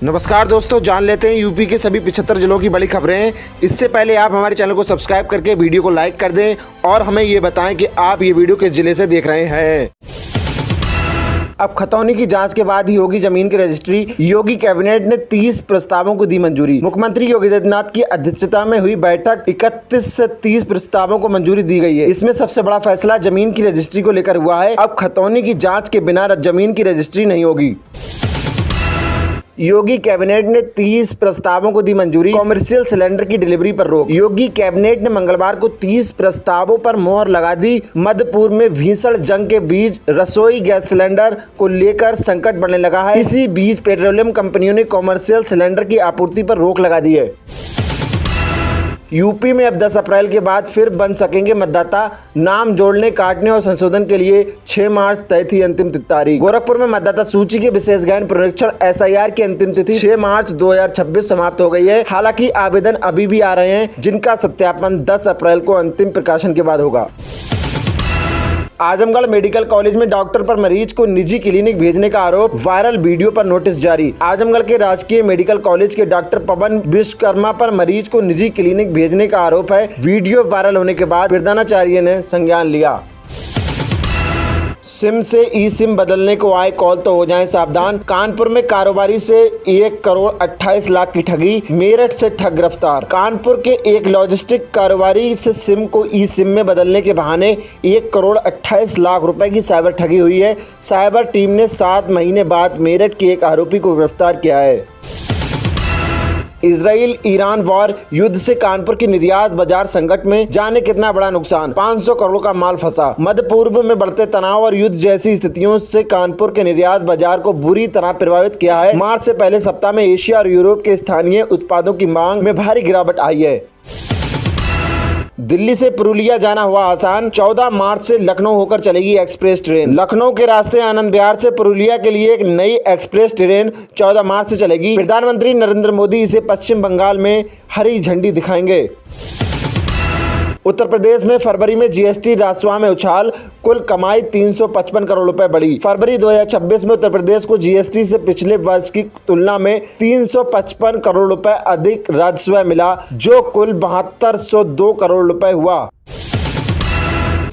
नमस्कार दोस्तों, जान लेते हैं यूपी के सभी 75 जिलों की बड़ी खबरें। इससे पहले आप हमारे चैनल को सब्सक्राइब करके वीडियो को लाइक कर दें और हमें ये बताएं कि आप ये वीडियो किस जिले से देख रहे हैं। अब खतौनी की जांच के बाद ही होगी जमीन की रजिस्ट्री। योगी कैबिनेट ने 30 प्रस्तावों को दी मंजूरी। मुख्यमंत्री योगी आदित्यनाथ की अध्यक्षता में हुई बैठक 31 से 30 प्रस्तावों को मंजूरी दी गई है। इसमें सबसे बड़ा फैसला जमीन की रजिस्ट्री को लेकर हुआ है। अब खतौनी की जांच के बिना जमीन की रजिस्ट्री नहीं होगी। योगी कैबिनेट ने 30 प्रस्तावों को दी मंजूरी। कॉमर्शियल सिलेंडर की डिलीवरी पर रोक। योगी कैबिनेट ने मंगलवार को 30 प्रस्तावों पर मोहर लगा दी। मध्य पूर्व में भीषण जंग के बीच रसोई गैस सिलेंडर को लेकर संकट बढ़ने लगा है। इसी बीच पेट्रोलियम कंपनियों ने कॉमर्शियल सिलेंडर की आपूर्ति पर रोक लगा दी है। यूपी में अब 10 अप्रैल के बाद फिर बन सकेंगे मतदाता। नाम जोड़ने, काटने और संशोधन के लिए 6 मार्च तय थी अंतिम तारीख। गोरखपुर में मतदाता सूची के विशेष गहन पुनरीक्षण SIR की अंतिम तिथि 6 मार्च 2026 समाप्त हो गई है। हालांकि आवेदन अभी भी आ रहे हैं, जिनका सत्यापन 10 अप्रैल को अंतिम प्रकाशन के बाद होगा। आजमगढ़ मेडिकल कॉलेज में डॉक्टर पर मरीज को निजी क्लिनिक भेजने का आरोप। वायरल वीडियो पर नोटिस जारी। आजमगढ़ के राजकीय मेडिकल कॉलेज के डॉक्टर पवन विश्वकर्मा पर मरीज को निजी क्लिनिक भेजने का आरोप है। वीडियो वायरल होने के बाद प्रधानाचार्य ने संज्ञान लिया। सिम से ई सिम बदलने को आए कॉल तो हो जाएं सावधान। कानपुर में कारोबारी से 1 करोड़ 28 लाख की ठगी। मेरठ से ठग गिरफ्तार। कानपुर के एक लॉजिस्टिक कारोबारी से सिम को ई सिम में बदलने के बहाने 1 करोड़ 28 लाख रुपए की साइबर ठगी हुई है। साइबर टीम ने 7 महीने बाद मेरठ के एक आरोपी को गिरफ्तार किया है। इजराइल ईरान वॉर युद्ध से कानपुर की निर्यात बाजार संकट में, जाने कितना बड़ा नुकसान। 500 करोड़ का माल फंसा। मध्य पूर्व में बढ़ते तनाव और युद्ध जैसी स्थितियों से कानपुर के निर्यात बाजार को बुरी तरह प्रभावित किया है। मार्च से पहले सप्ताह में एशिया और यूरोप के स्थानीय उत्पादों की मांग में भारी गिरावट आई है। दिल्ली से पुरुलिया जाना हुआ आसान। 14 मार्च से लखनऊ होकर चलेगी एक्सप्रेस ट्रेन। लखनऊ के रास्ते आनंद विहार से पुरुलिया के लिए एक नई एक्सप्रेस ट्रेन 14 मार्च से चलेगी। प्रधानमंत्री नरेंद्र मोदी इसे पश्चिम बंगाल में हरी झंडी दिखाएंगे। उत्तर प्रदेश में फरवरी में GST राजस्व में उछाल। कुल कमाई 355 करोड़ रुपए बढ़ी। फरवरी 2026 में उत्तर प्रदेश को GST से पिछले वर्ष की तुलना में 355 करोड़ रुपए अधिक राजस्व मिला, जो कुल 7202 करोड़ रुपए हुआ।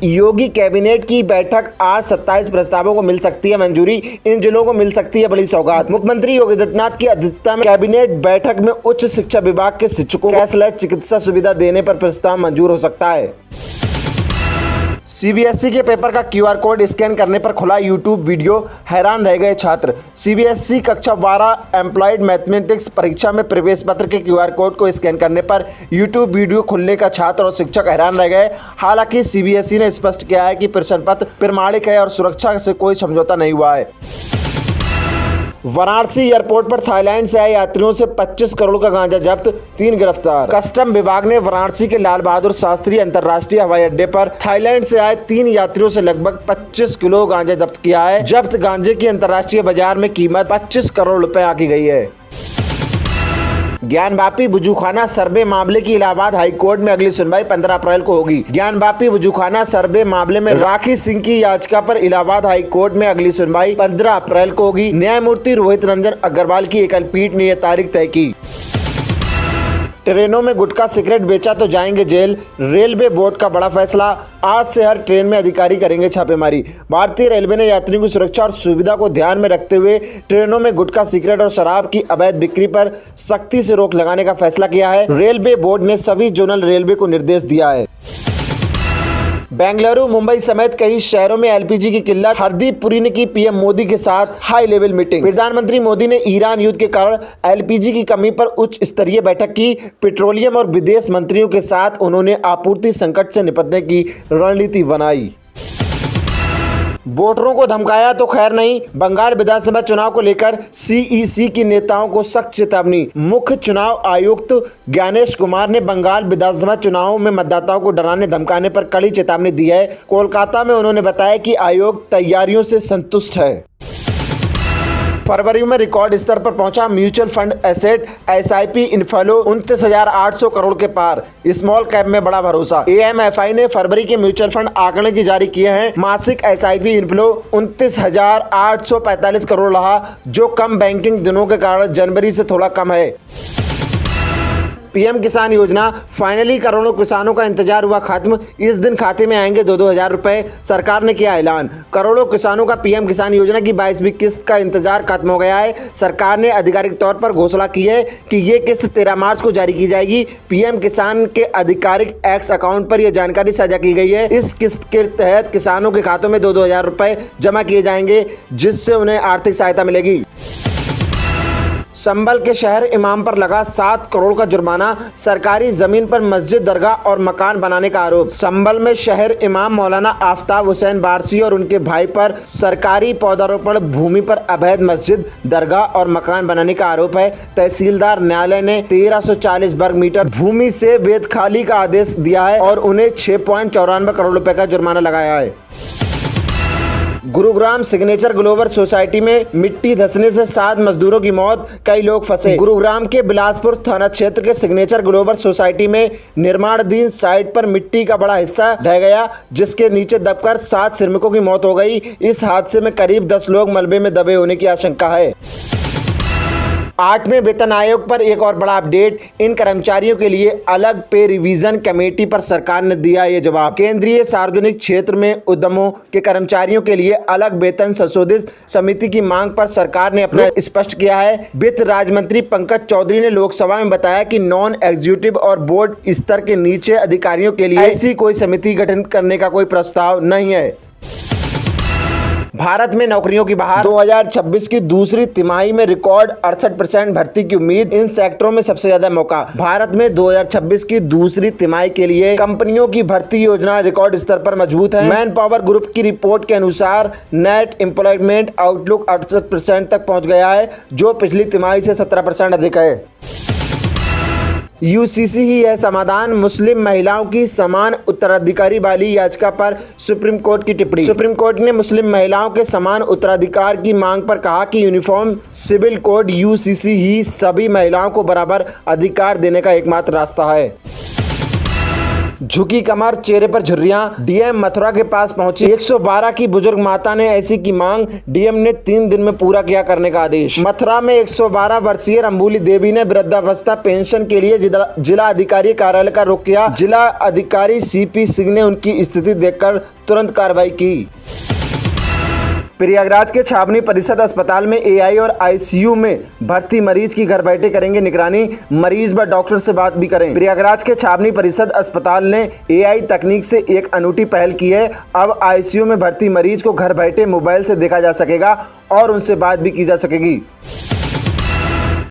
योगी कैबिनेट की बैठक आज 27 प्रस्तावों को मिल सकती है मंजूरी। इन जिलों को मिल सकती है बड़ी सौगात। मुख्यमंत्री योगी आदित्यनाथ की अध्यक्षता में कैबिनेट बैठक में उच्च शिक्षा विभाग के शिक्षकों को कैशलेस चिकित्सा सुविधा देने पर प्रस्ताव मंजूर हो सकता है। CBSE के पेपर का QR कोड स्कैन करने पर खुला YouTube वीडियो, हैरान रह गए छात्र। CBSE कक्षा 12 एम्प्लॉयड मैथमेटिक्स परीक्षा में प्रवेश पत्र के QR कोड को स्कैन करने पर YouTube वीडियो खुलने का छात्र और शिक्षक हैरान रह गए। हालांकि CBSE ने स्पष्ट किया है कि प्रश्न पत्र प्रमाणिक है और सुरक्षा से कोई समझौता नहीं हुआ है। वाराणसी एयरपोर्ट पर थाईलैंड से आए यात्रियों से 25 करोड़ का गांजा जब्त, 3 गिरफ्तार। कस्टम विभाग ने वाराणसी के लाल बहादुर शास्त्री अंतर्राष्ट्रीय हवाई अड्डे पर थाईलैंड से आए 3 यात्रियों से लगभग 25 किलो गांजा जब्त किया है। जब्त गांजे की अंतर्राष्ट्रीय बाजार में कीमत 25 करोड़ रुपए आकी गई है। ज्ञानवापी वजूखाना सर्वे मामले की इलाहाबाद हाईकोर्ट में अगली सुनवाई 15 अप्रैल को होगी। ज्ञानवापी वजूखाना सर्वे मामले में राखी सिंह की याचिका पर इलाहाबाद हाईकोर्ट में अगली सुनवाई 15 अप्रैल को होगी। न्यायमूर्ति रोहित रंजन अग्रवाल की एकल पीठ ने यह तारीख तय की। ट्रेनों में गुटखा सिगरेट बेचा तो जाएंगे जेल। रेलवे बोर्ड का बड़ा फैसला। आज से हर ट्रेन में अधिकारी करेंगे छापेमारी। भारतीय रेलवे ने यात्रियों की सुरक्षा और सुविधा को ध्यान में रखते हुए ट्रेनों में गुटखा सिगरेट और शराब की अवैध बिक्री पर सख्ती से रोक लगाने का फैसला किया है। रेलवे बोर्ड ने सभी जोनल रेलवे को निर्देश दिया है। बेंगलुरु, मुंबई समेत कई शहरों में LPG की किल्लत। हरदीप पुरी ने की PM मोदी के साथ हाई लेवल मीटिंग। प्रधानमंत्री मोदी ने ईरान युद्ध के कारण LPG की कमी पर उच्च स्तरीय बैठक की। पेट्रोलियम और विदेश मंत्रियों के साथ उन्होंने आपूर्ति संकट से निपटने की रणनीति बनाई। वोटरों को धमकाया तो खैर नहीं। बंगाल विधानसभा चुनाव को लेकर CEC के नेताओं को सख्त चेतावनी। मुख्य चुनाव आयुक्त ज्ञानेश कुमार ने बंगाल विधानसभा चुनाव में मतदाताओं को डराने धमकाने पर कड़ी चेतावनी दी है। कोलकाता में उन्होंने बताया कि आयोग तैयारियों से संतुष्ट है। फरवरी में रिकॉर्ड स्तर पर पहुंचा mutual fund asset SIP inflow 29,800 crore के पार। स्मॉल कैप में बड़ा भरोसा। AMFI ने फरवरी के म्यूचुअल फंड आंकड़े की जारी किए हैं। मासिक SIP इनफ्लो 29,845 करोड़ रहा, जो कम बैंकिंग दिनों के कारण जनवरी से थोड़ा कम है। PM किसान योजना फाइनली करोड़ों किसानों का इंतजार हुआ खत्म। इस दिन खाते में आएंगे 2-2 हज़ार रुपए। सरकार ने किया ऐलान। करोड़ों किसानों का PM किसान योजना की 22वीं किस्त का इंतजार खत्म हो गया है। सरकार ने आधिकारिक तौर पर घोषणा की है कि ये किस्त 13 मार्च को जारी की जाएगी। PM किसान के आधिकारिक X अकाउंट पर यह जानकारी साझा की गई है। इस किस्त के तहत किसानों के खातों में 2-2 हज़ार रुपए जमा किए जाएंगे, जिससे उन्हें आर्थिक सहायता मिलेगी। संभल के शहर इमाम पर लगा 7 करोड़ का जुर्माना। सरकारी जमीन पर मस्जिद, दरगाह और मकान बनाने का आरोप। संभल में शहर इमाम मौलाना आफताब हुसैन बारसी और उनके भाई पर सरकारी पौधारोपण भूमि पर अवैध मस्जिद, दरगाह और मकान बनाने का आरोप है। तहसीलदार न्यायालय ने 1340 वर्ग मीटर भूमि से बेदखली का आदेश दिया है और उन्हें 6.94 करोड़ रुपए का जुर्माना लगाया है। गुरुग्राम सिग्नेचर ग्लोबल सोसाइटी में मिट्टी धंसने से 7 मजदूरों की मौत, कई लोग फंसे। गुरुग्राम के बिलासपुर थाना क्षेत्र के सिग्नेचर ग्लोबल सोसाइटी में निर्माणाधीन साइट पर मिट्टी का बड़ा हिस्सा ढह गया, जिसके नीचे दबकर 7 श्रमिकों की मौत हो गई। इस हादसे में करीब 10 लोग मलबे में दबे होने की आशंका है। 8वें वेतन आयोग पर एक और बड़ा अपडेट। इन कर्मचारियों के लिए अलग पे रिवीजन कमेटी पर सरकार ने दिया ये जवाब। केंद्रीय सार्वजनिक क्षेत्र में उद्यमों के कर्मचारियों के लिए अलग वेतन संशोधित समिति की मांग पर सरकार ने अपना स्पष्ट किया है। वित्त राज्य मंत्री पंकज चौधरी ने लोकसभा में बताया कि नॉन एग्जीक्यूटिव और बोर्ड स्तर के नीचे अधिकारियों के लिए ऐसी कोई समिति गठन करने का कोई प्रस्ताव नहीं है। भारत में नौकरियों की बहार। 2026 की दूसरी तिमाही में रिकॉर्ड 68% भर्ती की उम्मीद। इन सेक्टरों में सबसे ज्यादा मौका। भारत में 2026 की दूसरी तिमाही के लिए कंपनियों की भर्ती योजना रिकॉर्ड स्तर पर मजबूत है। मैन पावर ग्रुप की रिपोर्ट के अनुसार नेट एम्प्लॉयमेंट आउटलुक 68% तक पहुंच गया है, जो पिछली तिमाही से 17% अधिक है। UCC ही है समाधान। मुस्लिम महिलाओं की समान उत्तराधिकारी वाली याचिका पर सुप्रीम कोर्ट की टिप्पणी। सुप्रीम कोर्ट ने मुस्लिम महिलाओं के समान उत्तराधिकार की मांग पर कहा कि यूनिफॉर्म सिविल कोड UCC ही सभी महिलाओं को बराबर अधिकार देने का एकमात्र रास्ता है। झुकी कमर, चेहरे पर झुर्रियां। DM मथुरा के पास पहुंची। 112 की बुजुर्ग माता ने ऐसी की मांग। DM ने 3 दिन में पूरा किया करने का आदेश। मथुरा में 112 वर्षीय रंबूली देवी ने वृद्धावस्था पेंशन के लिए जिला अधिकारी कार्यालय का रुख किया। जिला अधिकारी CP सिंह ने उनकी स्थिति देखकर तुरंत कार्रवाई की। प्रयागराज के छावनी परिषद अस्पताल में AI और ICU में भर्ती मरीज की घर बैठे करेंगे निगरानी। मरीज व डॉक्टर से बात भी करें। प्रयागराज के छावनी परिषद अस्पताल ने AI तकनीक से एक अनूठी पहल की है। अब ICU में भर्ती मरीज को घर बैठे मोबाइल से देखा जा सकेगा और उनसे बात भी की जा सकेगी।